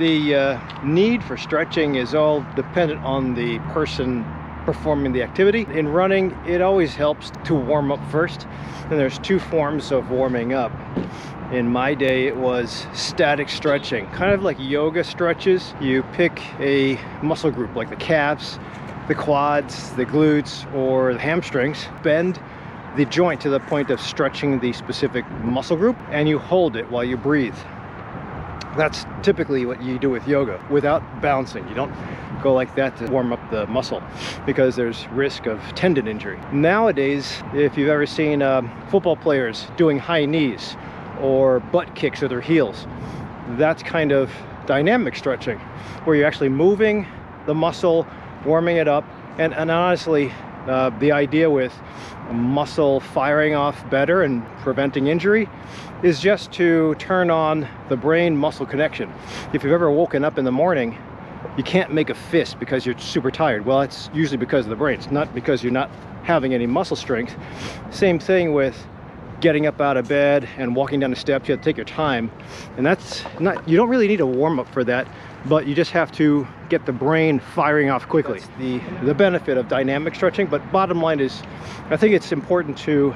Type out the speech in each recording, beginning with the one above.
The need for stretching is all dependent on the person performing the activity. In running, it always helps to warm up first, and there's two forms of warming up. In my day, it was static stretching, kind of like yoga stretches. You pick a muscle group like the calves, the quads, the glutes, or the hamstrings, bend the joint to the point of stretching the specific muscle group, and you hold it while you breathe. That's typically what you do with yoga without bouncing. You don't go like that to warm up the muscle because there's risk of tendon injury. Nowadays, if you've ever seen football players doing high knees or butt kicks with their heels, that's kind of dynamic stretching where you're actually moving the muscle, warming it up, and honestly, the idea with muscle firing off better and preventing injury is just to turn on the brain muscle connection. If you've ever woken up in the morning, you can't make a fist because you're super tired. Well, it's usually because of the brain. It's not because you're not having any muscle strength. Same thing with getting up out of bed and walking down the steps. You have to take your time, and that's not, you don't really need a warm-up for that, but you just have to get the brain firing off quickly. That's the benefit of dynamic stretching. But bottom line is, I think it's important to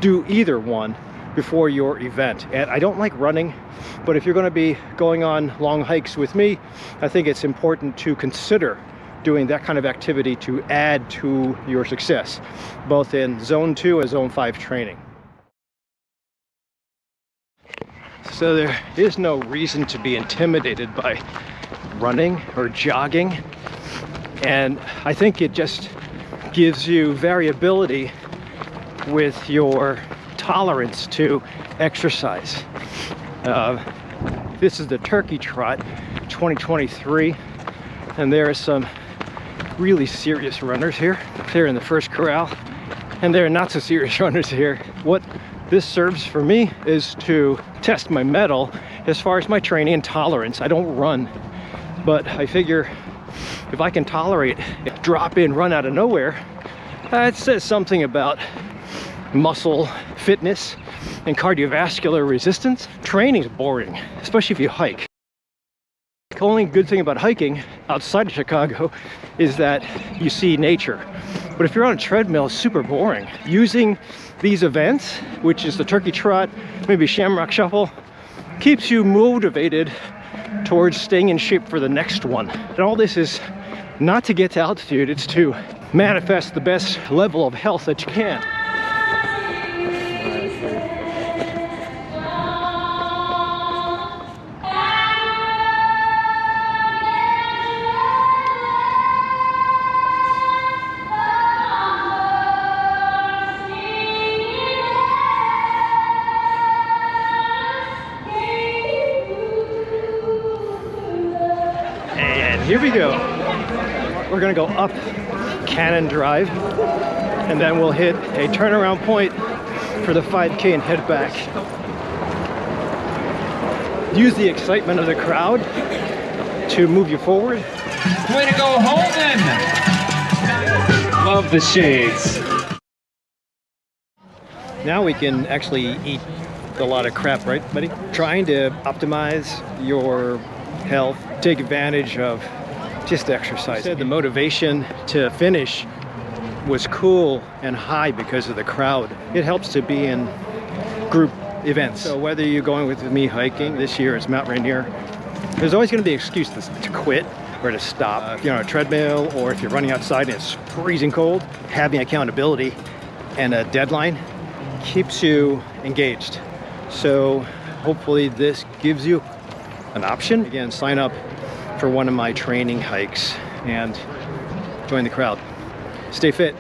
do either one before your event. And I don't like running, but if you're going to be going on long hikes with me, I think it's important to consider doing that kind of activity to add to your success, both in Zone 2 and Zone 5 training. So there is no reason to be intimidated by running or jogging, and I think it just gives you variability with your tolerance to exercise. This is the Turkey Trot 2023, and there are some really serious runners here. They're in the first corral, and there are not so serious runners here. What this serves for me is to test my mettle as far as my training and tolerance. I don't run, but I figure if I can tolerate a drop-in run out of nowhere, it says something about muscle fitness and cardiovascular resistance. Training is boring, especially if you hike. The only good thing about hiking outside of Chicago is that you see nature. But if you're on a treadmill, it's super boring. Using these events, which is the Turkey Trot, maybe Shamrock Shuffle, keeps you motivated towards staying in shape for the next one. And all this is not to get to altitude, it's to manifest the best level of health that you can. Here we go. We're gonna go up Cannon Drive, and then we'll hit a turnaround point for the 5K and head back. Use the excitement of the crowd to move you forward. Way to go, Holden! Love the shades. Now we can actually eat a lot of crap, right, buddy? Trying to optimize your health, take advantage of just exercise. The motivation to finish was cool and high because of the crowd. It helps to be in group events. So whether you're going with me hiking, this year it's Mount Rainier, there's always going to be an excuse to quit or to stop. If you're on a treadmill or if you're running outside and it's freezing cold, having accountability and a deadline keeps you engaged. So hopefully this gives you an option. Again, sign up for one of my training hikes and join the crowd. Stay fit.